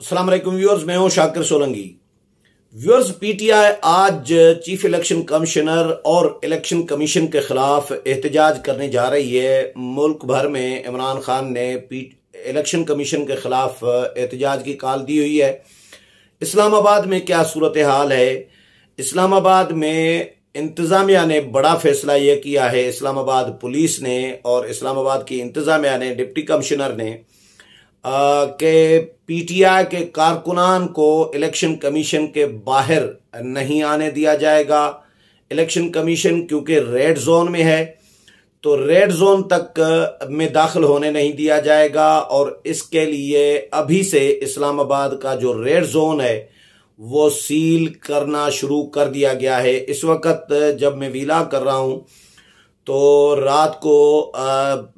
अस्सलाम वालेकुम व्यूअर्स, मैं हूं शाकिर सोलंकी। व्यूअर्स, पीटीआई आज चीफ इलेक्शन कमिश्नर और इलेक्शन कमीशन के खिलाफ एहतजाज करने जा रही है। मुल्क भर में इमरान खान ने इलेक्शन कमीशन के खिलाफ एहतजाज की कॉल दी हुई है। इस्लामाबाद में क्या सूरत हाल है? इस्लामाबाद में इंतजामिया ने बड़ा फैसला यह किया है, इस्लामाबाद पुलिस ने और इस्लामाबाद की इंतजामिया ने, डिप्टी कमिश्नर ने, के पीटीआई के कारकुनान को इलेक्शन कमीशन के बाहर नहीं आने दिया जाएगा। इलेक्शन कमीशन क्योंकि रेड जोन में है तो रेड जोन तक में दाखिल होने नहीं दिया जाएगा और इसके लिए अभी से इस्लामाबाद का जो रेड जोन है वो सील करना शुरू कर दिया गया है। इस वक्त जब मैं वीला कर रहा हूं तो रात को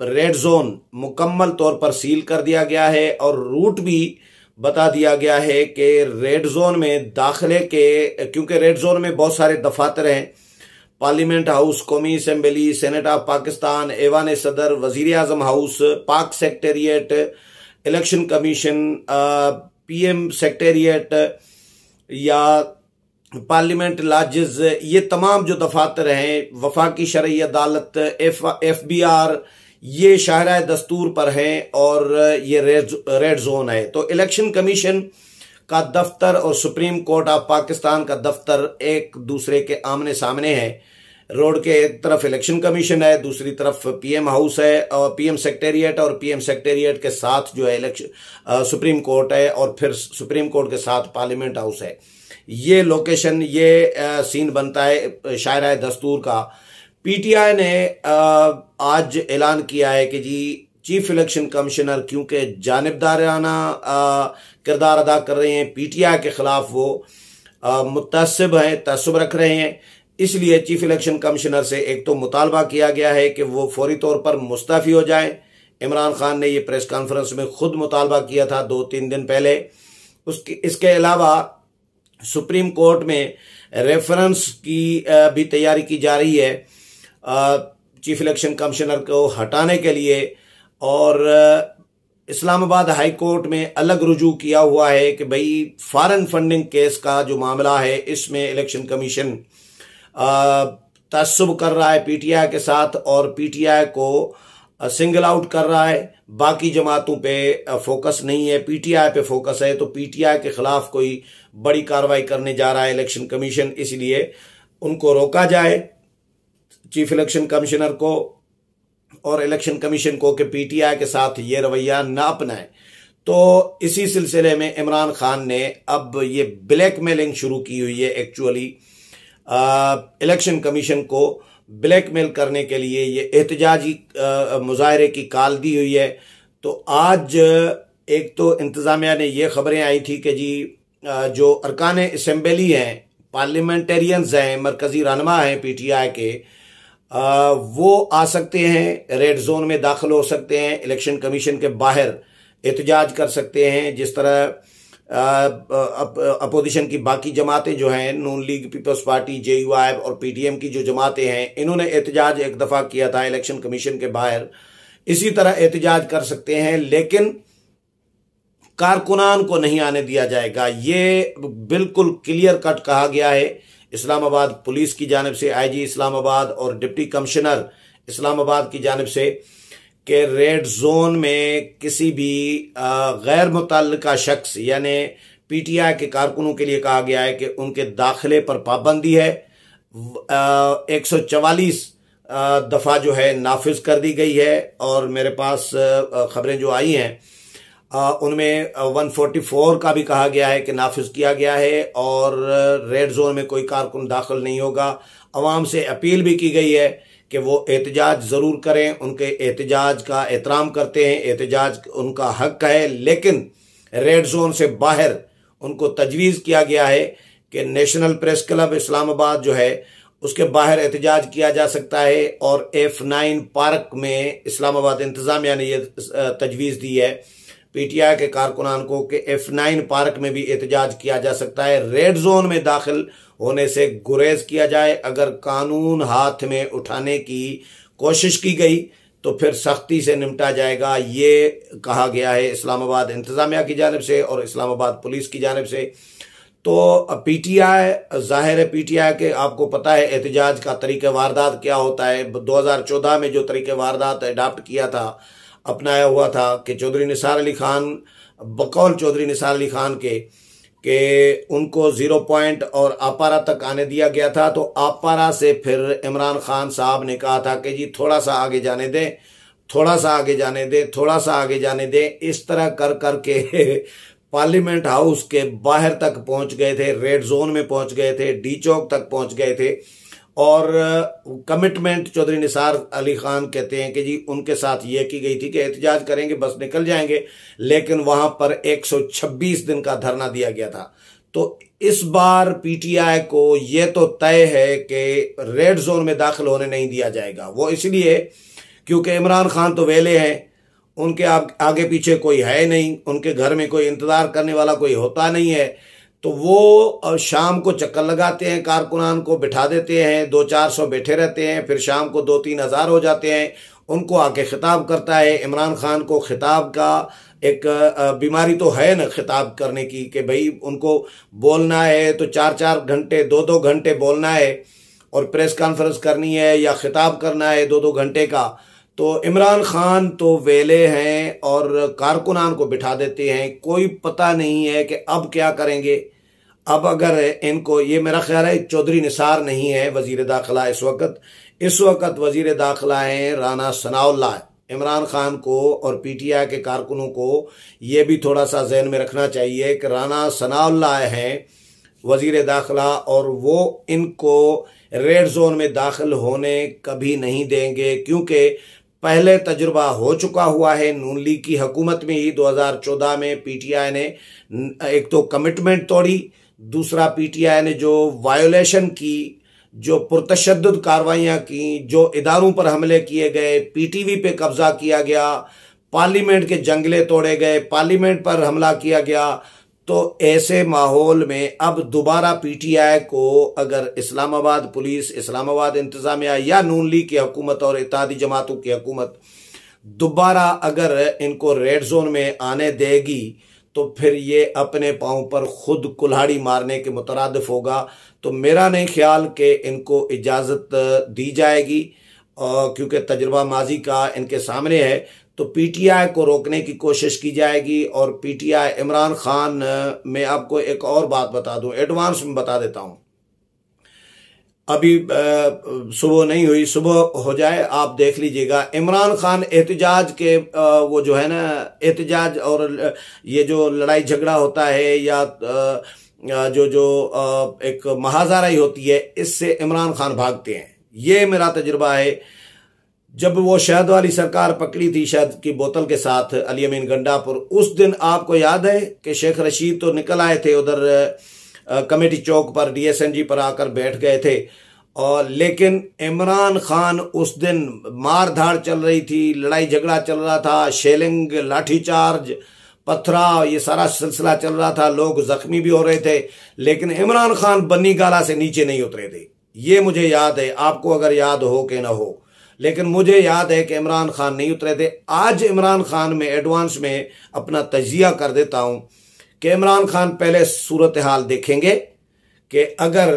रेड जोन मुकम्मल तौर पर सील कर दिया गया है और रूट भी बता दिया गया है कि रेड जोन में दाखिले के, क्योंकि रेड जोन में बहुत सारे दफातर हैं, पार्लियामेंट हाउस, कौमी असम्बली, सेनेट ऑफ पाकिस्तान, ऐवान सदर, वजीर आजम हाउस, पाक secretariat, election commission, PM secretariat या पार्लियामेंट लॉजेस, ये तमाम जो दफातर हैं, वफाकी शरई अदालत, FBR, ये शाहराए दस्तूर पर हैं और ये रेड जोन है। तो इलेक्शन कमीशन का दफ्तर और सुप्रीम कोर्ट ऑफ पाकिस्तान का दफ्तर एक दूसरे के आमने सामने है। रोड के एक तरफ इलेक्शन कमीशन है, दूसरी तरफ पीएम हाउस है और पीएम सेक्रेटेरिएट, और पीएम सेक्रेटेरिएट के साथ जो है इलेक्शन सुप्रीम कोर्ट है और फिर सुप्रीम कोर्ट के साथ पार्लियामेंट हाउस है। ये लोकेशन, ये सीन बनता है शायराए दस्तूर का। पीटीआई ने आज ऐलान किया है कि जी चीफ इलेक्शन कमिश्नर क्योंकि जानिबदाराना किरदार अदा कर रहे हैं, पीटीआई के खिलाफ वो मुतअस्सिब हैं, तअस्सुब रख रहे हैं, इसलिए चीफ इलेक्शन कमिश्नर से एक तो मुतालबा किया गया है कि वो फौरी तौर पर मुस्तफ़ी हो जाएं। इमरान खान ने ये प्रेस कॉन्फ्रेंस में खुद मुतालबा किया था 2-3 दिन पहले। इसके अलावा सुप्रीम कोर्ट में रेफरेंस की भी तैयारी की जा रही है चीफ इलेक्शन कमिश्नर को हटाने के लिए, और इस्लामाबाद हाई कोर्ट में अलग रुजू किया हुआ है कि भाई फॉरेन फंडिंग केस का जो मामला है इसमें इलेक्शन कमीशन तअस्सुब कर रहा है पीटीआई के साथ और पीटीआई को सिंगल आउट कर रहा है, बाकी जमातों पे फोकस नहीं है, पीटीआई पे फोकस है। तो पीटीआई के खिलाफ कोई बड़ी कार्रवाई करने जा रहा है इलेक्शन कमीशन, इसलिए उनको रोका जाए, चीफ इलेक्शन कमिश्नर को और इलेक्शन कमीशन को, कि पीटीआई के साथ ये रवैया ना अपनाए। तो इसी सिलसिले में इमरान खान ने अब ये ब्लैकमेलिंग शुरू की हुई है। एक्चुअली इलेक्शन कमीशन को ब्लैकमेल करने के लिए ये एहतजाजी मुजाहरे की कॉल दी हुई है। तो आज एक तो इंतजामिया ने ये खबरें आई थी कि जी जो अरकान असम्बली हैं, पार्लियामेंटेरियंस हैं, मरकजी रहनुमा हैं पीटीआई के, वो आ सकते हैं, रेड जोन में दाखिल हो सकते हैं, इलेक्शन कमीशन के बाहर एहतजाज कर सकते हैं। जिस तरह अपोजिशन की बाकी जमातें जो हैं, नून लीग, पीपल्स पार्टी, JUI और PTM की जो जमातें हैं, इन्होंने एहतजाज एक दफा किया था इलेक्शन कमीशन के बाहर, इसी तरह एहतजाज कर सकते हैं, लेकिन कारकुनान को नहीं आने दिया जाएगा। ये बिल्कुल क्लियर कट कहा गया है इस्लामाबाद पुलिस की जानिब से, IG इस्लामाबाद और डिप्टी कमिश्नर इस्लामाबाद की जानिब से, कि रेड जोन में किसी भी गैर मुतल्लिका शख्स यानी पीटीआई के कारकुनों के लिए कहा गया है कि उनके दाखिले पर पाबंदी है। 144 दफा जो है नाफिज कर दी गई है और मेरे पास खबरें जो आई हैं उनमें 144 का भी कहा गया है कि नाफिज किया गया है और रेड जोन में कोई कारकुन दाखिल नहीं होगा। अवाम से अपील भी की गई है कि वो एहतजाज जरूर करें, उनके एहतजाज का एहतराम करते हैं, एहतजाज उनका हक है, लेकिन रेड जोन से बाहर उनको तजवीज़ किया गया है कि नेशनल प्रेस क्लब इस्लामाबाद जो है उसके बाहर एहतजाज किया जा सकता है। और F9 पार्क में इस्लामाबाद इंतजामिया ने यह तजवीज़ दी है पीटीआई के कारकुनान को कि F9 पार्क में भी एहतजाज किया जा सकता है। रेड जोन में दाखिल होने से गुरेज किया जाए। अगर कानून हाथ में उठाने की कोशिश की गई तो फिर सख्ती से निपटा जाएगा, ये कहा गया है इस्लामाबाद इंतजामिया की जानिब से और इस्लामाबाद पुलिस की जानिब से। तो पीटीआई, जाहिर है पीटीआई के आपको पता है एहतजाज का तरीक़े वारदात क्या होता है। 2014 में जो तरीक़े वारदात अडाप्ट किया था, अपनाया हुआ था कि चौधरी निसार अली खान, बकौल चौधरी निसार अली खान के उनको 0 पॉइंट और आपारा तक आने दिया गया था। तो आपारा से फिर इमरान खान साहब ने कहा था कि जी थोड़ा सा आगे जाने दें, थोड़ा सा आगे जाने दें, थोड़ा सा आगे जाने दें। इस तरह कर करके पार्लियामेंट हाउस के बाहर तक पहुंच गए थे, रेड जोन में पहुंच गए थे, डी चौक तक पहुंच गए थे। और कमिटमेंट चौधरी निसार अली खान कहते हैं कि जी उनके साथ ये की गई थी कि एहतजाज करेंगे बस निकल जाएंगे, लेकिन वहां पर 126 दिन का धरना दिया गया था। तो इस बार पीटीआई को ये तो तय है कि रेड जोन में दाखिल होने नहीं दिया जाएगा। वो इसलिए क्योंकि इमरान खान तो वेले हैं, उनके आगे पीछे कोई है नहीं, उनके घर में कोई इंतजार करने वाला कोई होता नहीं है। तो वो शाम को चक्कर लगाते हैं, कारकुनान को बिठा देते हैं, 200-400 बैठे रहते हैं, फिर शाम को 2-3 हज़ार हो जाते हैं। उनको आके खिताब करता है। इमरान खान को खिताब का एक बीमारी तो है ना खिताब करने की, कि भाई उनको बोलना है तो 4-4 घंटे 2-2 घंटे बोलना है, और प्रेस कॉन्फ्रेंस करनी है या खिताब करना है 2-2 घंटे का। तो इमरान खान तो वेले हैं और कारकुनान को बिठा देते हैं। कोई पता नहीं है कि अब क्या करेंगे। अब अगर इनको, ये मेरा ख्याल है चौधरी निसार नहीं है वजीर दाखिला इस वक्त वजीर दाखिला हैं राना सनाउल्लाह। इमरान खान को और पीटीआई के कारकुनों को ये भी थोड़ा सा जहन में रखना चाहिए कि राना सनाउल्लाह हैं वजीर दाखिला, और वो इनको रेड जोन में दाखिल होने कभी नहीं देंगे, क्योंकि पहले तजुर्बा हो चुका हुआ है। नून लीग की हुकूमत में ही 2014 में पीटीआई ने एक तो कमिटमेंट तोड़ी, दूसरा पीटीआई ने जो वायोलेशन की, जो पुरतशद्दुद कार्रवाइयाँ की, जो इदारों पर हमले किए गए, पीटीवी पे कब्जा किया गया, पार्लियामेंट के जंगले तोड़े गए, पार्लियामेंट पर हमला किया गया। तो ऐसे माहौल में अब दोबारा पीटीआई को अगर इस्लामाबाद पुलिस, इस्लामाबाद इंतजामिया या नून लीग की हुकूमत और इत्तेहादी जमातों की हुकूमत दोबारा अगर इनको रेड जोन में आने देगी, तो फिर ये अपने पांव पर खुद कुल्हाड़ी मारने के मुतरादिफ होगा। तो मेरा नहीं ख्याल कि इनको इजाज़त दी जाएगी, क्योंकि तजुर्बा माजी का इनके सामने है। तो पीटीआई को रोकने की कोशिश की जाएगी। और पीटीआई इमरान खान, मैं आपको एक और बात बता दूं, एडवांस में बता देता हूं, अभी सुबह नहीं हुई, सुबह हो जाए आप देख लीजिएगा। इमरान खान एहतजाज के वो जो है ना, एहतजाज और ये जो लड़ाई झगड़ा होता है या जो एक महाजाराई होती है, इससे इमरान खान भागते हैं। ये मेरा तजुर्बा है। जब वो शहद वाली सरकार पकड़ी थी शहद की बोतल के साथ अली अमीन गंडापुर, उस दिन आपको याद है कि शेख रशीद तो निकल आए थे उधर कमेटी चौक पर, डीएसएनजी पर आकर बैठ गए थे, और लेकिन इमरान खान उस दिन मार धाड़ चल रही थी, लड़ाई झगड़ा चल रहा था, शेलिंग, लाठीचार्ज, पथराव, ये सारा सिलसिला चल रहा था, लोग जख्मी भी हो रहे थे, लेकिन इमरान खान बन्नी गाला से नीचे नहीं उतरे थे। ये मुझे याद है, आपको अगर याद हो कि ना हो, लेकिन मुझे याद है कि इमरान खान नहीं उतरे थे। आज इमरान खान में एडवांस में अपना तजिया कर देता हूं कि इमरान खान पहले सूरत हाल देखेंगे कि अगर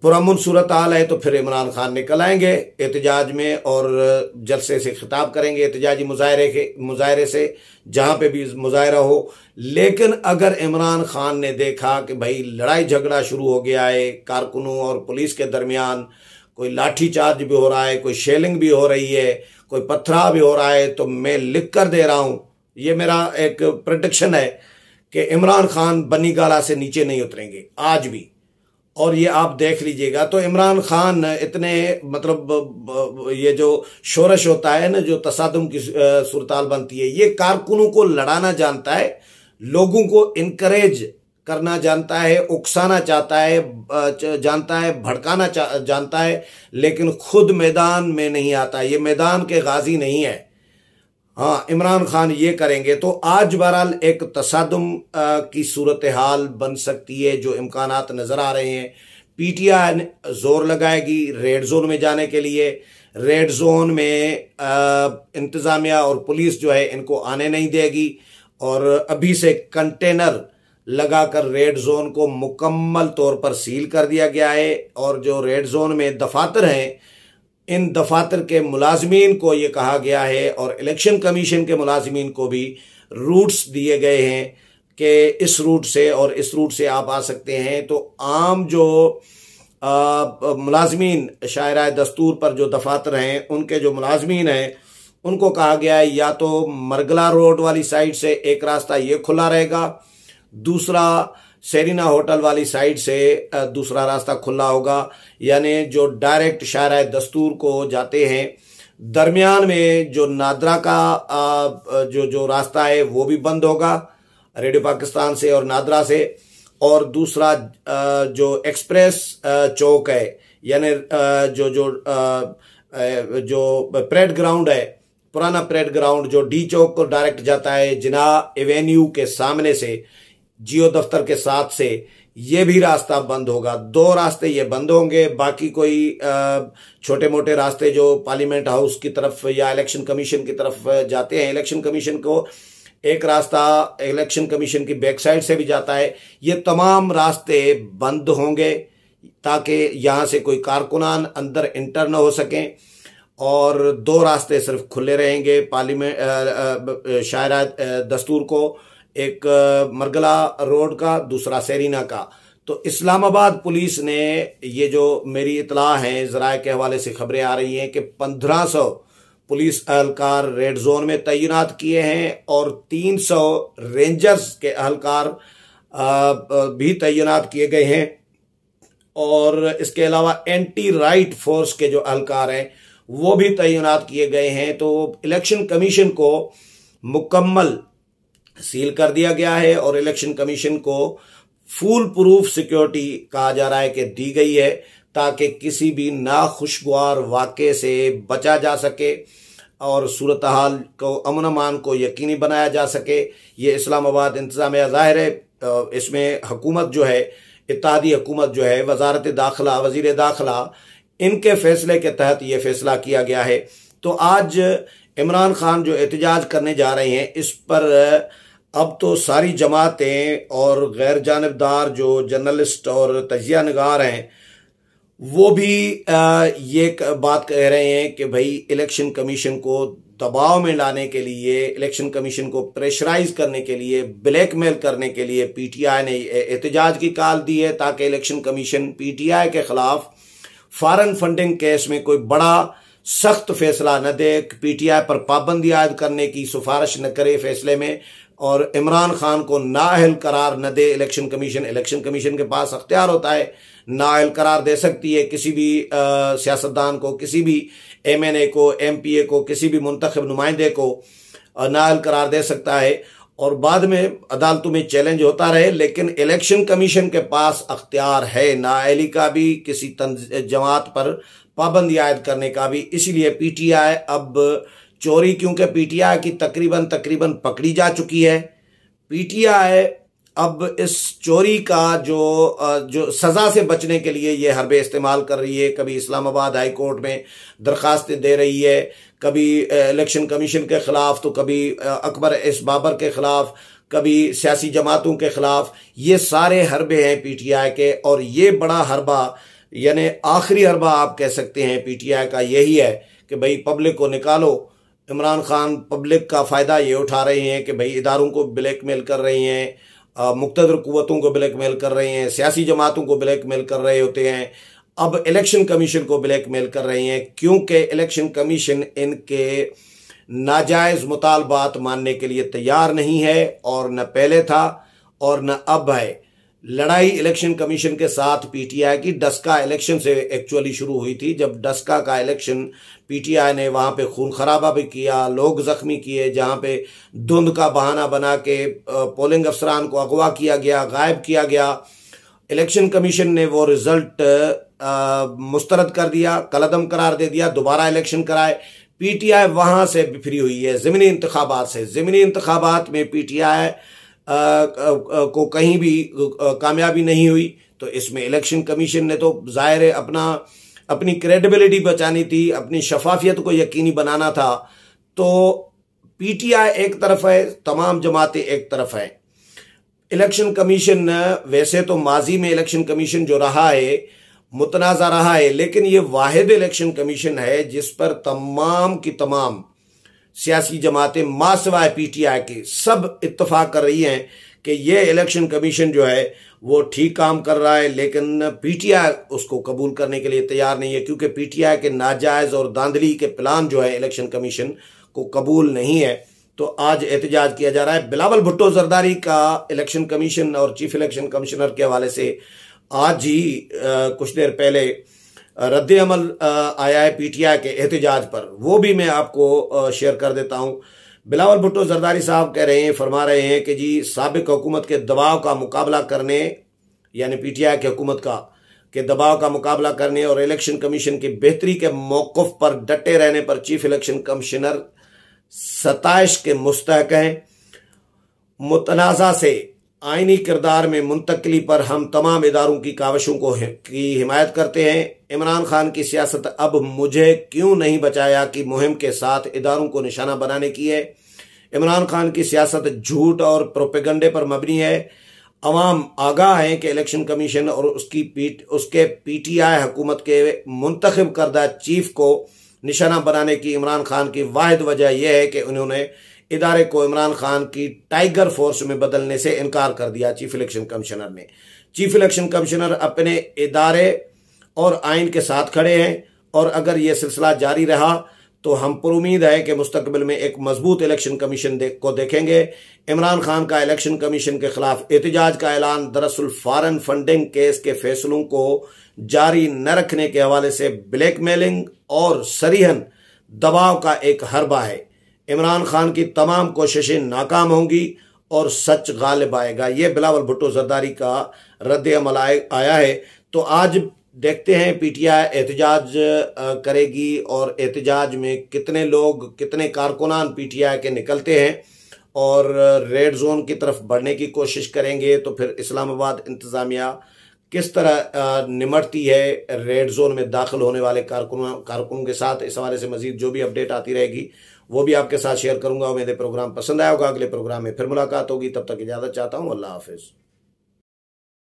पुरअमन सूरत हाल है तो फिर इमरान खान निकल आएंगे एहतजाज में और जलसे से खिताब करेंगे, एहतजाजी मुजाहरे से, जहां पे भी मुजाहरा हो। लेकिन अगर इमरान खान ने देखा कि भाई लड़ाई झगड़ा शुरू हो गया है कारकुनों और पुलिस के दरमियान, कोई लाठीचार्ज भी हो रहा है, कोई शेलिंग भी हो रही है, कोई पथराव भी हो रहा है, तो मैं लिख कर दे रहा हूं, ये मेरा एक प्रेडिक्शन है कि इमरान खान बन्नी गाला से नीचे नहीं उतरेंगे आज भी। और ये आप देख लीजिएगा। तो इमरान खान इतने, मतलब ये जो शोरश होता है ना, जो तसादुम की सूरताल बनती है, ये कारकुनों को लड़ाना जानता है, लोगों को इनकरेज करना जानता है, उकसाना चाहता है, जानता है, भड़काना जानता है, लेकिन खुद मैदान में नहीं आता। ये मैदान के गाजी नहीं है। हाँ, इमरान खान ये करेंगे तो आज बहरहाल एक तसादुम की सूरत हाल बन सकती है, जो इम्कानात नजर आ रहे हैं। पीटीआई जोर लगाएगी रेड जोन में जाने के लिए। रेड जोन में इंतजामिया और पुलिस जो है इनको आने नहीं देगी और अभी से कंटेनर लगाकर रेड जोन को मुकम्मल तौर पर सील कर दिया गया है। और जो रेड जोन में दफातर हैं, इन दफातर के मुलाजमीन को ये कहा गया है और इलेक्शन कमीशन के मुलाजमीन को भी रूट्स दिए गए हैं कि इस रूट से और इस रूट से आप आ सकते हैं। तो आम जो मुलाजमीन शायराए दस्तूर पर जो दफातर हैं, उनके जो मुलाजमीन हैं, उनको कहा गया है या तो मरगला रोड वाली साइड से एक रास्ता ये खुला रहेगा, दूसरा सेरिना होटल वाली साइड से दूसरा रास्ता खुला होगा, यानी जो डायरेक्ट शायराए दस्तूर को जाते हैं। दरमियान में जो नादरा का जो रास्ता है वो भी बंद होगा रेडियो पाकिस्तान से और नादरा से। और दूसरा जो एक्सप्रेस चौक है, यानी जो परेड ग्राउंड है, पुराना परेड ग्राउंड जो डी चौक को डायरेक्ट जाता है जिना एवेन्यू के सामने से, जियो दफ्तर के साथ से, ये भी रास्ता बंद होगा। 2 रास्ते ये बंद होंगे। बाकी कोई छोटे मोटे रास्ते जो पार्लियामेंट हाउस की तरफ या इलेक्शन कमीशन की तरफ जाते हैं, इलेक्शन कमीशन को एक रास्ता इलेक्शन कमीशन की बैक साइड से भी जाता है, ये तमाम रास्ते बंद होंगे ताकि यहां से कोई कारकुनान अंदर इंटर न हो सकें। और 2 रास्ते सिर्फ खुले रहेंगे पार्लियामेंट शायरा दस्तूर को, एक मरगला रोड का, दूसरा सेरिना का। तो इस्लामाबाद पुलिस ने, ये जो मेरी इतला है ज़राए के हवाले से खबरें आ रही हैं कि 1500 पुलिस एहलकार रेड जोन में तैनात किए हैं और 300 रेंजर्स के एहलकार भी तैनात किए गए हैं। और इसके अलावा एंटी राइट फोर्स के जो एहलकार हैं वो भी तैनात किए गए हैं। तो इलेक्शन कमीशन को मुकम्मल सील कर दिया गया है और इलेक्शन कमीशन को फुल प्रूफ सिक्योरिटी कहा जा रहा है कि दी गई है ताकि किसी भी नाखुशगवार वाक़े से बचा जा सके और सूरत हाल को, अमन अमान को यकीनी बनाया जा सके। ये इस्लामाबाद इंतजामिया ज़ाहिर है, इसमें हुकूमत जो है, इत्तेहादी हुकूमत जो है, वजारत दाखिला, वजीर दाखिला, इनके फैसले के तहत ये फैसला किया गया है। तो आज इमरान खान जो एहतजाज करने जा रहे हैं, इस पर अब तो सारी जमातें और गैर जानिबदार जो जर्नलिस्ट और तजिया निगार हैं वो भी ये बात कह रहे हैं कि भाई इलेक्शन कमीशन को दबाव में लाने के लिए, इलेक्शन कमीशन को प्रेशराइज करने के लिए, ब्लैकमेल करने के लिए पीटीआई ने एहतजाज की कॉल दी है ताकि इलेक्शन कमीशन पीटीआई के खिलाफ फॉरेन फंडिंग केस में कोई बड़ा सख्त फैसला न दे, पीटीआई पर पाबंदी आयद करने की सिफारिश न करे फैसले में और इमरान खान को नाअहल करार न दे इलेक्शन कमीशन। इलेक्शन कमीशन के पास अख्तियार होता है, नाअहल करार दे सकती है किसी भी सियासतदान को, किसी भी एमएनए को, एमपीए को, किसी भी मुंतखब नुमाइंदे को नाअहल करार दे सकता है और बाद में अदालतों में चैलेंज होता रहे। लेकिन इलेक्शन कमीशन के पास अख्तियार है नाअहली का भी, किसी जमात पर पाबंदी आयद करने का भी। इसीलिए पीटीआई अब चोरी, क्योंकि पीटीआई की तकरीबन पकड़ी जा चुकी है, पीटीआई अब इस चोरी का जो सजा से बचने के लिए ये हरबे इस्तेमाल कर रही है। कभी इस्लामाबाद हाई कोर्ट में दरखास्तें दे रही है, कभी इलेक्शन कमीशन के खिलाफ, तो कभी अकबर एस बाबर के खिलाफ, कभी सियासी जमातों के खिलाफ। ये सारे हरबे हैं पीटीआई के और ये बड़ा हरबा, यानी आखिरी हरबा आप कह सकते हैं पीटीआई का यही है कि भाई पब्लिक को निकालो। इमरान खान पब्लिक का फ़ायदा ये उठा रहे हैं कि भाई इदारों को ब्लैकमेल कर रही हैं, मुक़्तदर कुव्वतों को ब्लैकमेल कर रहे हैं, सियासी जमातों को ब्लैकमेल कर रहे होते हैं, अब इलेक्शन कमीशन को ब्लैकमेल कर रहे हैं क्योंकि इलेक्शन कमीशन इनके नाजायज़ मुतालबात मानने के लिए तैयार नहीं है और न पहले था और न अब है। लड़ाई इलेक्शन कमीशन के साथ पीटीआई की डस्का इलेक्शन से एक्चुअली शुरू हुई थी। जब डस्का का इलेक्शन पीटीआई ने वहां पे खून खराबा भी किया, लोग जख्मी किए, जहां पे धुंध का बहाना बना के पोलिंग अफसरान को अगवा किया गया, गायब किया गया। इलेक्शन कमीशन ने वो रिजल्ट मुस्तरद कर दिया, कलअदम करार दे दिया, दोबारा इलेक्शन कराए। पीटीआई वहां से बिफरी हुई है ज़मीनी इंतखाबात से। ज़मीनी इंतखाबात में पीटीआई को कहीं भी कामयाबी नहीं हुई, तो इसमें इलेक्शन कमीशन ने तो ज़ाहिर है अपना अपनी क्रेडिबिलिटी बचानी थी, अपनी शफाफियत को यकीनी बनाना था, तो पीटीआई एक तरफ है, तमाम जमातें एक तरफ है। इलेक्शन कमीशन वैसे तो माजी में इलेक्शन कमीशन जो रहा है मुतनाज़ा रहा है, लेकिन ये वाहिद इलेक्शन कमीशन है जिस पर तमाम की तमाम सियासी जमातें मासवाए पीटीआई के सब इत्तफाक कर रही हैं कि ये इलेक्शन कमीशन जो है वो ठीक काम कर रहा है, लेकिन पीटीआई उसको कबूल करने के लिए तैयार नहीं है, क्योंकि पीटीआई के नाजायज और धांधली के प्लान जो है इलेक्शन कमीशन को कबूल नहीं है। तो आज एहतजाज किया जा रहा है। बिलावल भुट्टो जरदारी का इलेक्शन कमीशन और चीफ इलेक्शन कमिश्नर के हवाले से आज ही कुछ देर पहले रद्द अमल आया है पीटीआई के एहतजाज पर, वो भी मैं आपको शेयर कर देता हूं। बिलावल भुट्टो जरदारी साहब कह रहे हैं, फरमा रहे हैं कि जी साबिक हुकूमत के दबाव का मुकाबला करने, यानी पीटीआई की हुकूमत के दबाव का मुकाबला करने और इलेक्शन कमीशन की बेहतरी के मौक़िफ़ पर डटे रहने पर चीफ इलेक्शन कमिश्नर सताइश के मुस्तहक हैं। मुतनाज़ा से आईनी किरदार में मुंतकली पर हम तमाम इदारों की काविशों की हिमायत करते हैं। इमरान खान की सियासत अब मुझे क्यों नहीं बचाया की मुहिम के साथ इदारों को निशाना बनाने की है। इमरान खान की सियासत झूठ और प्रोपेगंडे पर मबनी है। अवाम आगाह है कि इलेक्शन कमीशन और उसके पीटीआई हुकूमत के मुंतखब करदा चीफ को निशाना बनाने की इमरान खान की वाहिद वजह यह है कि उन्होंने इदारे को इमरान खान की टाइगर फोर्स में बदलने से इनकार कर दिया। चीफ इलेक्शन कमिश्नर ने, चीफ इलेक्शन कमिश्नर अपने इदारे और आइन के साथ खड़े हैं, और अगर यह सिलसिला जारी रहा तो हम पुरुमीद है कि मुस्तकबिल में एक मजबूत इलेक्शन कमीशन को देखेंगे। इमरान खान का इलेक्शन कमीशन के खिलाफ एहतजाज का ऐलान दरअसल फॉरेन फंडिंग केस के फैसलों को जारी न रखने के हवाले से ब्लैकमेलिंग और सरीहन दबाव का एक हरबा है। इमरान खान की तमाम कोशिशें नाकाम होंगी और सच गालिब आएगा। ये बिलावल भुट्टो जरदारी का रद्द अमल आया है। तो आज देखते हैं पीटीआई एहतजाज करेगी और एहतजाज में कितने लोग, कितने कारकुनान पीटीआई के निकलते हैं और रेड जोन की तरफ बढ़ने की कोशिश करेंगे। तो फिर इस्लामाबाद इंतजामिया किस तरह निमटती है रेड जोन में दाखिल होने वाले कारकुनों के साथ। इस हवाले से मजीद जो भी अपडेट आती रहेगी वो भी आपके साथ शेयर करूंगा। उम्मीद है प्रोग्राम पसंद आया होगा। अगले प्रोग्राम में फिर मुलाकात होगी, तब तक इजाजत चाहता हूं। अल्लाह हाफिज।